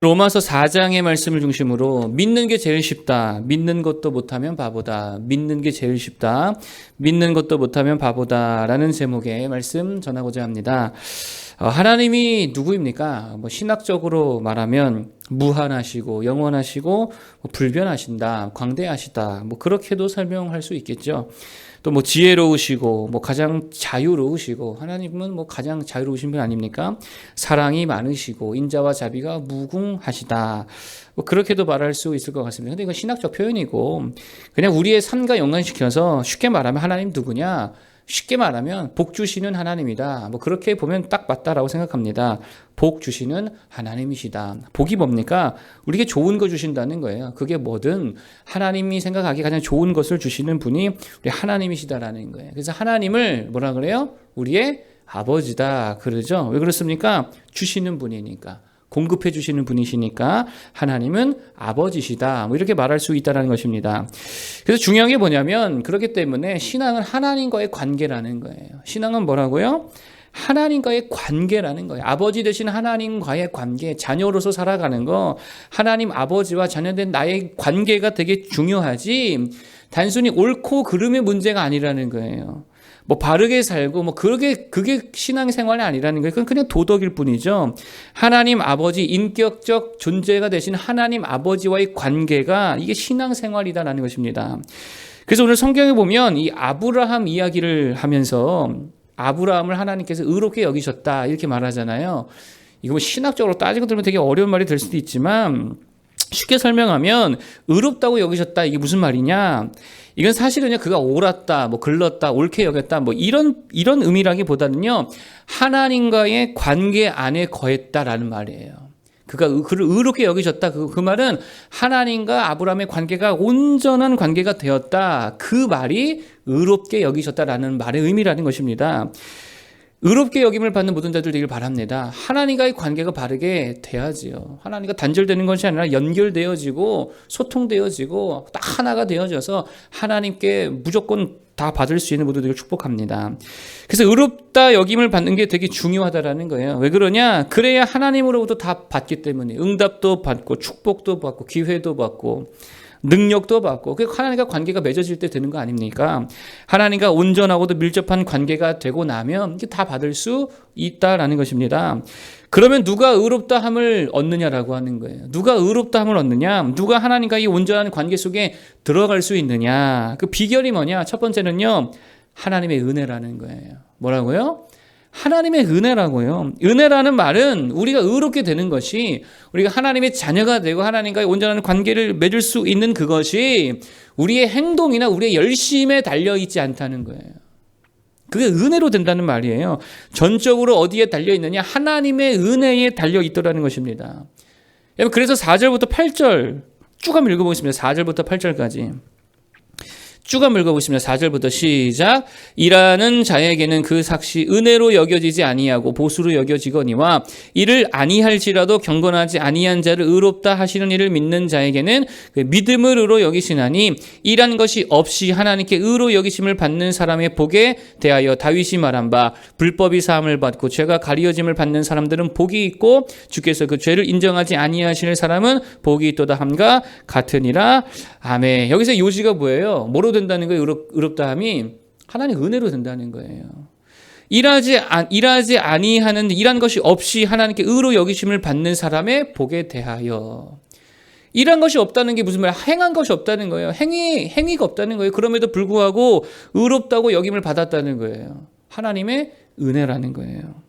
로마서 4장의 말씀을 중심으로 믿는 게 제일 쉽다. 믿는 것도 못하면 바보다. 믿는 게 제일 쉽다. 믿는 것도 못하면 바보다. 라는 제목의 말씀 전하고자 합니다. 하나님이 누구입니까? 신학적으로 말하면 무한하시고 영원하시고 불변하신다. 광대하시다. 그렇게도 설명할 수 있겠죠. 또 지혜로우시고 가장 자유로우시고, 하나님은 가장 자유로우신 분 아닙니까? 사랑이 많으시고 인자와 자비가 무궁하시다. 그렇게도 말할 수 있을 것 같습니다. 근데 이건 신학적 표현이고, 그냥 우리의 삶과 연관시켜서 쉽게 말하면 하나님 누구냐? 쉽게 말하면 복 주시는 하나님이다. 그렇게 보면 딱 맞다라고 생각합니다. 복 주시는 하나님이시다. 복이 뭡니까? 우리에게 좋은 거 주신다는 거예요. 그게 뭐든 하나님이 생각하기에 가장 좋은 것을 주시는 분이 우리 하나님이시다라는 거예요. 그래서 하나님을 뭐라 그래요? 우리의 아버지다 그러죠. 왜 그렇습니까? 주시는 분이니까. 공급해 주시는 분이시니까 하나님은 아버지시다. 이렇게 말할 수 있다는 것입니다. 그래서 중요한 게 뭐냐면, 그렇기 때문에 신앙은 하나님과의 관계라는 거예요. 신앙은 뭐라고요? 하나님과의 관계라는 거예요. 아버지 되신 하나님과의 관계, 자녀로서 살아가는 거, 하나님 아버지와 자녀된 나의 관계가 되게 중요하지, 단순히 옳고 그름의 문제가 아니라는 거예요. 바르게 살고 그게 신앙생활이 아니라는 거예요. 그건 그냥 도덕일 뿐이죠. 하나님 아버지, 인격적 존재가 되신 하나님 아버지와의 관계가 이게 신앙생활이다라는 것입니다. 그래서 오늘 성경에 보면 이 아브라함 이야기를 하면서 아브라함을 하나님께서 의롭게 여기셨다 이렇게 말하잖아요. 이거 신학적으로 따지고 들으면 되게 어려운 말이 될 수도 있지만, 쉽게 설명하면 의롭다고 여기셨다, 이게 무슨 말이냐? 이건 사실은요, 그가 옳았다, 글렀다, 옳게 여겼다, 이런 의미라기보다는요, 하나님과의 관계 안에 거했다라는 말이에요. 그가 그를 의롭게 여기셨다. 그 말은 하나님과 아브라함의 관계가 온전한 관계가 되었다. 그 말이 의롭게 여기셨다라는 말의 의미라는 것입니다. 의롭게 여김을 받는 모든 자들 되길 바랍니다. 하나님과의 관계가 바르게 돼야지요. 하나님과 단절되는 것이 아니라 연결되어지고 소통되어지고 딱 하나가 되어져서 하나님께 무조건 다 받을 수 있는 모두들을 축복합니다. 그래서 의롭다 여김을 받는 게 되게 중요하다라는 거예요. 왜 그러냐? 그래야 하나님으로부터 다 받기 때문에 응답도 받고 축복도 받고 기회도 받고 능력도 받고, 그 하나님과 관계가 맺어질 때 되는 거 아닙니까? 하나님과 온전하고도 밀접한 관계가 되고 나면 이게 다 받을 수 있다라는 것입니다. 그러면 누가 의롭다함을 얻느냐라고 하는 거예요. 누가 의롭다함을 얻느냐? 누가 하나님과 이 온전한 관계 속에 들어갈 수 있느냐? 그 비결이 뭐냐? 첫 번째는요, 하나님의 은혜라는 거예요. 뭐라고요? 하나님의 은혜라고요. 은혜라는 말은 우리가 의롭게 되는 것이, 우리가 하나님의 자녀가 되고 하나님과의 온전한 관계를 맺을 수 있는 그것이 우리의 행동이나 우리의 열심에 달려있지 않다는 거예요. 그게 은혜로 된다는 말이에요. 전적으로 어디에 달려있느냐? 하나님의 은혜에 달려있더라는 것입니다. 그래서 4절부터 8절 쭉 한번 읽어보겠습니다. 4절부터 8절까지. 쭉 한번 읽어보시면 4절부터 시작. 일하는 자에게는 그 삭시 은혜로 여겨지지 아니하고 보수로 여겨지거니와 이를 아니할지라도 경건하지 아니한 자를 의롭다 하시는 이를 믿는 자에게는 그 믿음을 의로 여기시나니, 일한 것이 없이 하나님께 의로 여기심을 받는 사람의 복에 대하여 다윗이 말한 바, 불법이 사함을 받고 죄가 가리어짐을 받는 사람들은 복이 있고 주께서 그 죄를 인정하지 아니하실 사람은 복이 있도다 함과 같으니라. 아멘. 여기서 요지가 뭐예요? 뭐로 된다는 거예요? 의롭다함이 하나님의 은혜로 된다는 거예요. 일하지 아니하는, 일한 것이 없이 하나님께 의로 여기심을 받는 사람의 복에 대하여. 일한 것이 없다는 게 무슨 말이야? 행한 것이 없다는 거예요. 행위가 없다는 거예요. 그럼에도 불구하고 의롭다고 여김을 받았다는 거예요. 하나님의 은혜라는 거예요.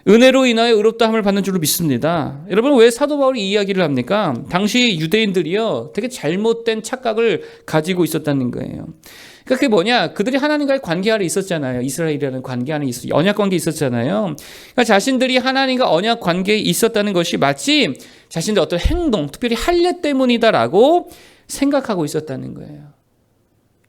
은혜로 인하여 의롭다함을 받는 줄로 믿습니다. 여러분, 왜 사도 바울이 이 이야기를 합니까? 당시 유대인들이요, 되게 잘못된 착각을 가지고 있었다는 거예요. 그러니까 그게 뭐냐? 그들이 하나님과의 관계 안에 있었잖아요. 이스라엘이라는 관계 안에 언약 관계에 있었잖아요. 그러니까 자신들이 하나님과 언약 관계에 있었다는 것이 마치 자신들 어떤 행동, 특별히 할례 때문이다라고 생각하고 있었다는 거예요.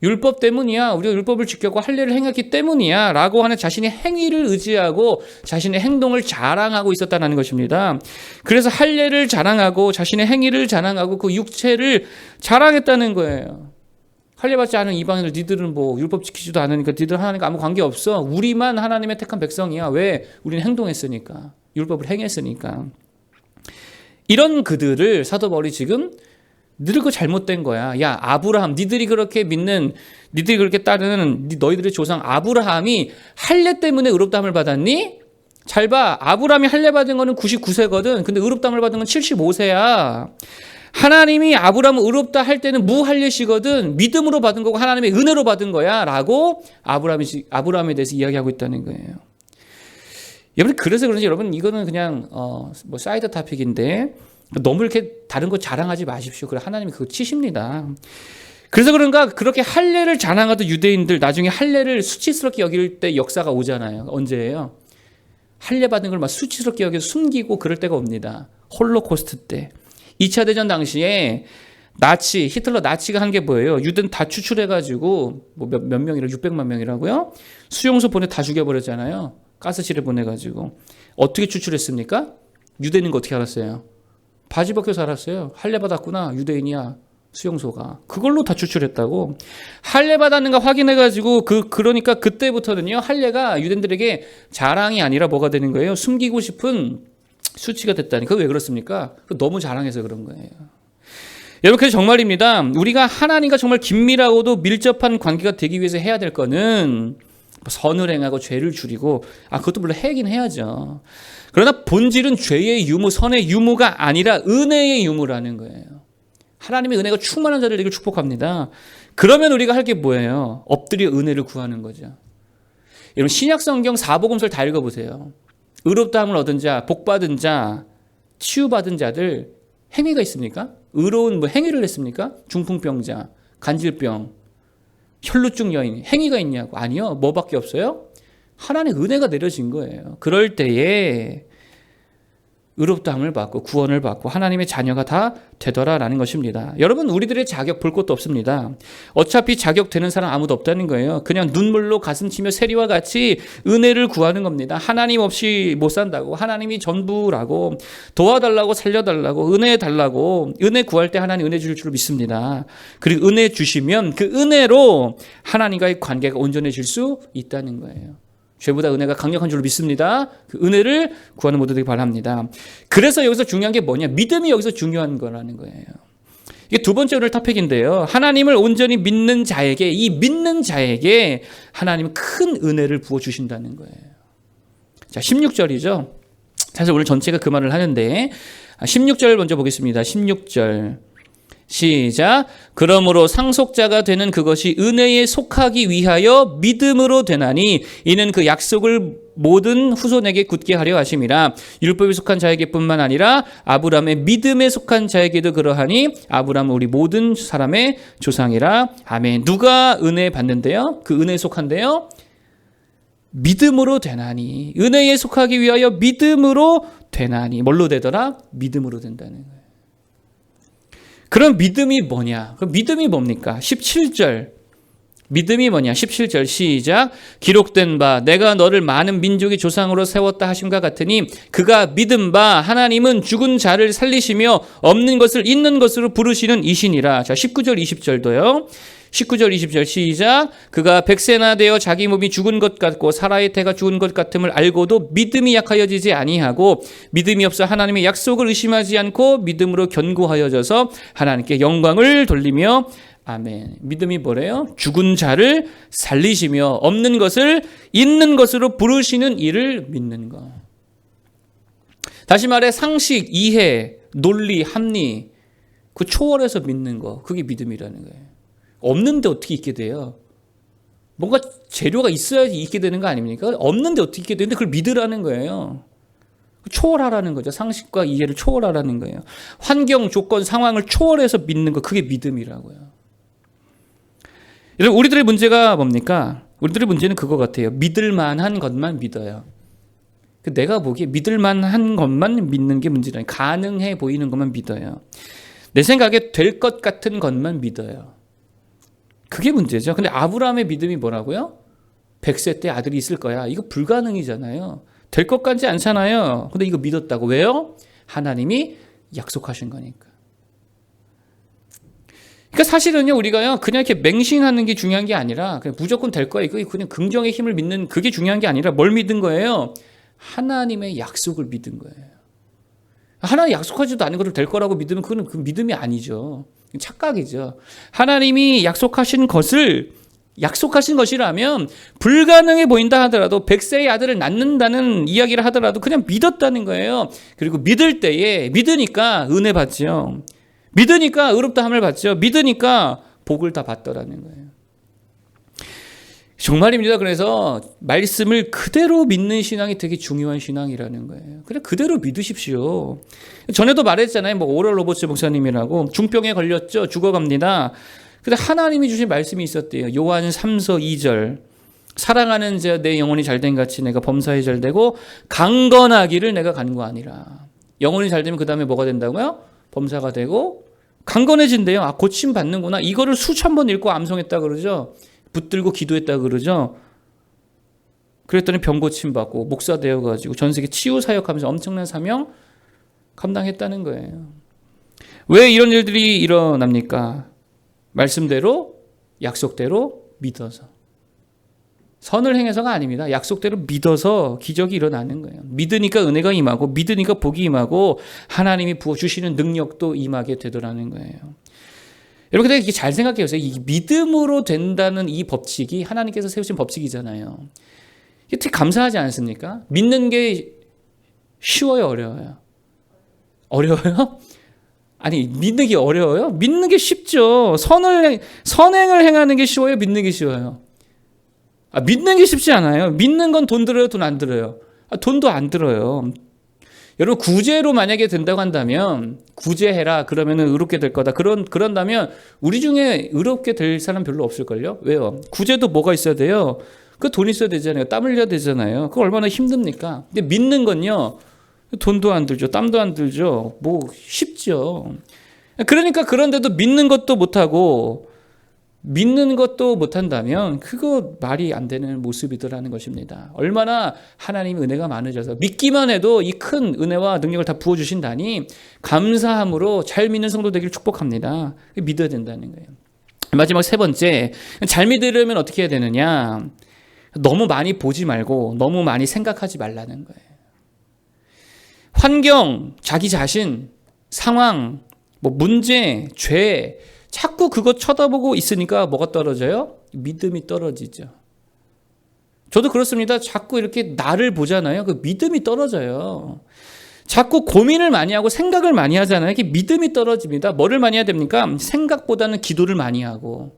율법 때문이야, 우리가 율법을 지켰고 할례를 행했기 때문이야 라고 하는 자신의 행위를 의지하고 자신의 행동을 자랑하고 있었다는 것입니다. 그래서 할례를 자랑하고 자신의 행위를 자랑하고 그 육체를 자랑했다는 거예요. 할례 받지 않은 이방인들, 니들은 율법 지키지도 않으니까 니들 하나님과 아무 관계 없어. 우리만 하나님의 택한 백성이야. 왜? 우리는 행동했으니까, 율법을 행했으니까. 이런 그들을 사도 바울이 지금 늙고 잘못된 거야. 야, 아브라함, 니들이 그렇게 따르는 너희들의 조상 아브라함이 할례 때문에 의롭다함을 받았니? 잘 봐. 아브라함이 할례 받은 거는 99세거든. 근데 의롭다함을 받은 건 75세야. 하나님이 아브라함을 의롭다 할 때는 무할례시거든. 믿음으로 받은 거고 하나님의 은혜로 받은 거야. 라고 아브라함에 대해서 이야기하고 있다는 거예요. 여러분, 그래서 그런지 여러분, 이거는 그냥 사이드 토픽인데 너무 이렇게 다른 거 자랑하지 마십시오. 그래, 하나님이 그거 치십니다. 그래서 그런가 그렇게 할례를 자랑하던 유대인들 나중에 할례를 수치스럽게 여길 때 역사가 오잖아요. 언제예요? 할례 받은 걸 막 수치스럽게 여겨서 숨기고 그럴 때가 옵니다. 홀로코스트 때. 2차 대전 당시에 히틀러 나치가 한 게 뭐예요? 유대는 다 추출해가지고 몇 명이라 600만 명이라고요? 수용소 보내 다 죽여버렸잖아요. 가스실에 보내가지고. 어떻게 추출했습니까? 유대인인 거 어떻게 알았어요? 바지 벗겨서 알았어요. 할례 받았구나. 유대인이야. 수용소가. 그걸로 다 추출했다고. 할례 받았는가 확인해가지고 그러니까 그때부터는요. 할례가 유대인들에게 자랑이 아니라 뭐가 되는 거예요? 숨기고 싶은 수치가 됐다니. 그거 왜 그렇습니까? 너무 자랑해서 그런 거예요. 여러분, 그래서 정말입니다. 우리가 하나님과 정말 긴밀하고도 밀접한 관계가 되기 위해서 해야 될 거는 선을 행하고 죄를 줄이고, 그것도 물론 해야긴 해야죠. 그러나 본질은 죄의 유무, 선의 유무가 아니라 은혜의 유무라는 거예요. 하나님의 은혜가 충만한 자를 되길 축복합니다. 그러면 우리가 할 게 뭐예요? 엎드려 은혜를 구하는 거죠. 여러분, 신약성경 4복음서를 다 읽어보세요. 의롭다함을 얻은 자, 복받은 자, 치유받은 자들 행위가 있습니까? 의로운 행위를 했습니까? 중풍병자, 간질병, 혈루증 여인 행위가 있냐고. 아니요. 뭐밖에 없어요? 하나님의 은혜가 내려진 거예요. 그럴 때에 의롭다함을 받고 구원을 받고 하나님의 자녀가 다 되더라라는 것입니다. 여러분, 우리들의 자격 볼 것도 없습니다. 어차피 자격 되는 사람 아무도 없다는 거예요. 그냥 눈물로 가슴치며 세리와 같이 은혜를 구하는 겁니다. 하나님 없이 못 산다고, 하나님이 전부라고, 도와달라고, 살려달라고, 은혜 달라고. 은혜 구할 때 하나님 은혜 주실 줄 믿습니다. 그리고 은혜 주시면 그 은혜로 하나님과의 관계가 온전해질 수 있다는 거예요. 죄보다 은혜가 강력한 줄로 믿습니다. 그 은혜를 구하는 모두들이 바랍니다. 그래서 여기서 중요한 게 뭐냐? 믿음이 여기서 중요한 거라는 거예요. 이게 두 번째 오늘 토픽인데요. 하나님을 온전히 믿는 자에게, 이 믿는 자에게 하나님은 큰 은혜를 부어주신다는 거예요. 자, 16절이죠. 사실 오늘 전체가 그 말을 하는데 16절 먼저 보겠습니다. 16절. 시작. 그러므로 상속자가 되는 그것이 은혜에 속하기 위하여 믿음으로 되나니 이는 그 약속을 모든 후손에게 굳게 하려 하심이라. 율법에 속한 자에게뿐만 아니라 아브라함의 믿음에 속한 자에게도 그러하니 아브라함은 우리 모든 사람의 조상이라. 아멘. 누가 은혜 받는데요? 그 은혜에 속한데요? 믿음으로 되나니. 은혜에 속하기 위하여 믿음으로 되나니. 뭘로 되더라? 믿음으로 된다는 거예요. 그럼 믿음이 뭐냐? 그럼 믿음이 뭡니까? 17절. 믿음이 뭐냐? 17절 시작. 기록된 바 내가 너를 많은 민족의 조상으로 세웠다 하심과 같으니 그가 믿은 바 하나님은 죽은 자를 살리시며 없는 것을 있는 것으로 부르시는 이시니라. 자, 19절 20절도요. 19절 20절 시작. 그가 백세나 되어 자기 몸이 죽은 것 같고 사라의 태가 죽은 것 같음을 알고도 믿음이 약하여지지 아니하고 믿음이 없어 하나님의 약속을 의심하지 않고 믿음으로 견고하여져서 하나님께 영광을 돌리며 아멘. 믿음이 뭐래요? 죽은 자를 살리시며 없는 것을 있는 것으로 부르시는 이를 믿는 것. 다시 말해 상식, 이해, 논리, 합리 그 초월해서 믿는 거. 그게 믿음이라는 거예요. 없는데 어떻게 있게 돼요? 뭔가 재료가 있어야지 있게 되는 거 아닙니까? 없는데 어떻게 있게 되는데 그걸 믿으라는 거예요. 초월하라는 거죠. 상식과 이해를 초월하라는 거예요. 환경, 조건, 상황을 초월해서 믿는 거. 그게 믿음이라고요. 여러분, 우리들의 문제가 뭡니까? 우리들의 문제는 그거 같아요. 믿을 만한 것만 믿어요. 내가 보기에 믿을 만한 것만 믿는 게 문제라니. 가능해 보이는 것만 믿어요. 내 생각에 될 것 같은 것만 믿어요. 그게 문제죠. 근데 아브라함의 믿음이 뭐라고요? 100세 때 아들이 있을 거야. 이거 불가능이잖아요. 될 것 같지 않잖아요. 근데 이거 믿었다고. 왜요? 하나님이 약속하신 거니까. 그러니까 사실은요, 우리가요, 그냥 이렇게 맹신하는 게 중요한 게 아니라, 그냥 무조건 될 거야. 이거 그냥 긍정의 힘을 믿는 그게 중요한 게 아니라 뭘 믿은 거예요? 하나님의 약속을 믿은 거예요. 하나님 약속하지도 않은 것을 될 거라고 믿으면 그건 그 믿음이 아니죠. 착각이죠. 하나님이 약속하신 것이라면 불가능해 보인다 하더라도 100세의 아들을 낳는다는 이야기를 하더라도 그냥 믿었다는 거예요. 그리고 믿을 때에 믿으니까 은혜 받죠. 믿으니까 의롭다함을 받죠. 믿으니까 복을 다 받더라는 거예요. 정말입니다. 그래서 말씀을 그대로 믿는 신앙이 되게 중요한 신앙이라는 거예요. 그래 그대로 믿으십시오. 전에도 말했잖아요. 뭐 오럴 로버츠 목사님이라고 중병에 걸렸죠. 죽어갑니다. 근데 하나님이 주신 말씀이 있었대요. 요한 3서 2절. 사랑하는 자 내 영혼이 잘된 같이 내가 범사에 잘되고 강건하기를 내가 간구하니라. 영혼이 잘되면 그 다음에 뭐가 된다고요? 범사가 되고 강건해진대요. 아, 고침 받는구나. 이거를 수천 번 읽고 암송했다 그러죠. 붙들고 기도했다 그러죠. 그랬더니 병 고침 받고 목사 되어가지고 전 세계 치유 사역하면서 엄청난 사명 감당했다는 거예요. 왜 이런 일들이 일어납니까? 말씀대로 약속대로 믿어서. 선을 행해서가 아닙니다. 약속대로 믿어서 기적이 일어나는 거예요. 믿으니까 은혜가 임하고 믿으니까 복이 임하고 하나님이 부어주시는 능력도 임하게 되더라는 거예요. 여러분, 근데 이게 잘 생각해 보세요. 이 믿음으로 된다는 이 법칙이 하나님께서 세우신 법칙이잖아요. 이게 되게 감사하지 않습니까? 믿는 게 쉬워요, 어려워요? 어려워요? 아니, 믿는 게 어려워요? 믿는 게 쉽죠. 선행을 행하는 게 쉬워요? 믿는 게 쉬워요? 아, 믿는 게 쉽지 않아요. 믿는 건 돈 들어요? 돈 안 들어요? 아, 돈도 안 들어요. 여러분, 구제로 만약에 된다고 한다면, 구제해라. 그러면은 의롭게 될 거다. 그런다면, 우리 중에 의롭게 될 사람 별로 없을걸요? 왜요? 구제도 뭐가 있어야 돼요? 그 돈 있어야 되잖아요. 땀 흘려야 되잖아요. 그거 얼마나 힘듭니까? 근데 믿는 건요, 돈도 안 들죠. 땀도 안 들죠. 뭐, 쉽죠. 그러니까 그런데도 믿는 것도 못하고, 믿는 것도 못한다면 그거 말이 안 되는 모습이더라는 것입니다. 얼마나 하나님의 은혜가 많으셔서 믿기만 해도 이 큰 은혜와 능력을 다 부어주신다니 감사함으로 잘 믿는 성도 되기를 축복합니다. 믿어야 된다는 거예요. 마지막 세 번째, 잘 믿으려면 어떻게 해야 되느냐? 너무 많이 보지 말고 너무 많이 생각하지 말라는 거예요. 환경, 자기 자신, 상황, 뭐 문제, 죄 자꾸 그거 쳐다보고 있으니까 뭐가 떨어져요? 믿음이 떨어지죠. 저도 그렇습니다. 자꾸 이렇게 나를 보잖아요. 그 믿음이 떨어져요. 자꾸 고민을 많이 하고 생각을 많이 하잖아요. 이게 믿음이 떨어집니다. 뭐를 많이 해야 됩니까? 생각보다는 기도를 많이 하고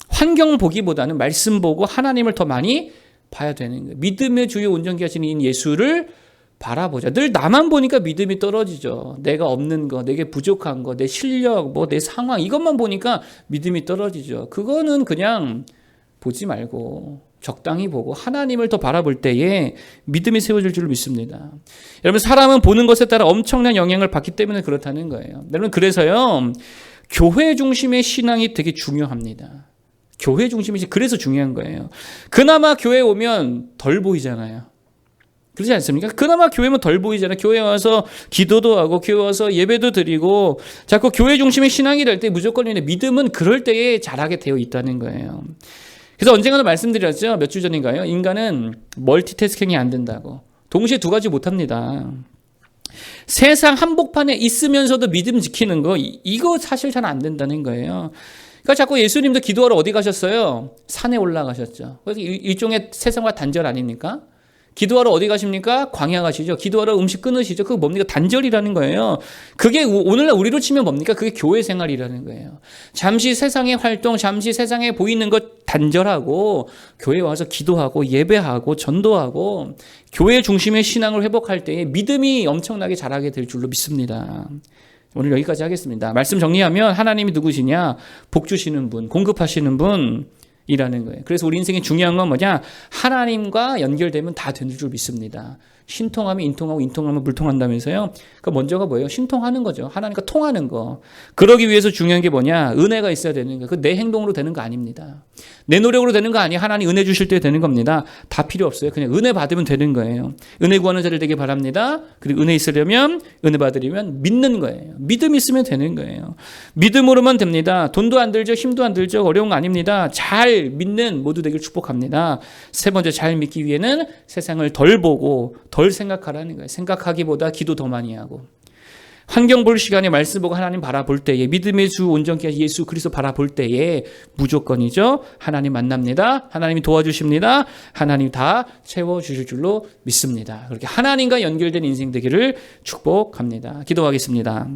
환경 보기보다는 말씀 보고 하나님을 더 많이 봐야 되는 거예요. 믿음의 주요 온전케 하시는 예수를 바라보자. 늘 나만 보니까 믿음이 떨어지죠. 내가 없는 거, 내게 부족한 거, 내 실력, 뭐 내 상황 이것만 보니까 믿음이 떨어지죠. 그거는 그냥 보지 말고 적당히 보고 하나님을 더 바라볼 때에 믿음이 세워질 줄 믿습니다. 여러분, 사람은 보는 것에 따라 엄청난 영향을 받기 때문에 그렇다는 거예요. 여러분, 그래서요, 교회 중심의 신앙이 되게 중요합니다. 교회 중심이 그래서 중요한 거예요. 그나마 교회 오면 덜 보이잖아요. 그렇지 않습니까? 그나마 교회면 덜 보이잖아요. 교회 와서 기도도 하고 교회 와서 예배도 드리고 자꾸 교회 중심의 신앙이 될 때 무조건 믿음은 그럴 때에 자라게 되어 있다는 거예요. 그래서 언젠가도 말씀드렸죠. 몇 주 전인가요? 인간은 멀티태스킹이 안 된다고. 동시에 두 가지 못합니다. 세상 한복판에 있으면서도 믿음 지키는 거 이거 사실 잘 안 된다는 거예요. 그러니까 자꾸 예수님도 기도하러 어디 가셨어요? 산에 올라가셨죠. 그래서 일종의 세상과 단절 아닙니까? 기도하러 어디 가십니까? 광야 가시죠. 기도하러 음식 끊으시죠. 그거 뭡니까? 단절이라는 거예요. 그게 오늘날 우리로 치면 뭡니까? 그게 교회 생활이라는 거예요. 잠시 세상의 활동, 잠시 세상에 보이는 것 단절하고 교회 와서 기도하고 예배하고 전도하고 교회 중심의 신앙을 회복할 때에 믿음이 엄청나게 자라게 될 줄로 믿습니다. 오늘 여기까지 하겠습니다. 말씀 정리하면 하나님이 누구시냐? 복 주시는 분, 공급하시는 분 이라는 거예요. 그래서 우리 인생의 중요한 건 뭐냐? 하나님과 연결되면 다 되는 줄 믿습니다. 신통하면 인통하고 인통하면 물통한다면서요. 그 먼저가 뭐예요? 신통하는 거죠. 하나님과 통하는 거. 그러기 위해서 중요한 게 뭐냐? 은혜가 있어야 되는 거예요. 그 내 행동으로 되는 거 아닙니다. 내 노력으로 되는 거 아니에요. 하나님 은혜 주실 때 되는 겁니다. 다 필요 없어요. 그냥 은혜 받으면 되는 거예요. 은혜 구하는 자들 되게 바랍니다. 그리고 은혜 있으려면 은혜 받으려면 믿는 거예요. 믿음 있으면 되는 거예요. 믿음으로만 됩니다. 돈도 안 들죠. 힘도 안 들죠. 어려운 거 아닙니다. 잘 잘 믿는 모두 되길 축복합니다. 세 번째, 잘 믿기 위해는 세상을 덜 보고 덜 생각하라는 거예요. 생각하기보다 기도 더 많이 하고. 환경 볼 시간에 말씀 보고 하나님 바라볼 때에, 믿음의 주 온전케 하신 예수 그리스도 바라볼 때에 무조건이죠. 하나님 만납니다. 하나님이 도와주십니다. 하나님 다 채워주실 줄로 믿습니다. 그렇게 하나님과 연결된 인생 되기를 축복합니다. 기도하겠습니다.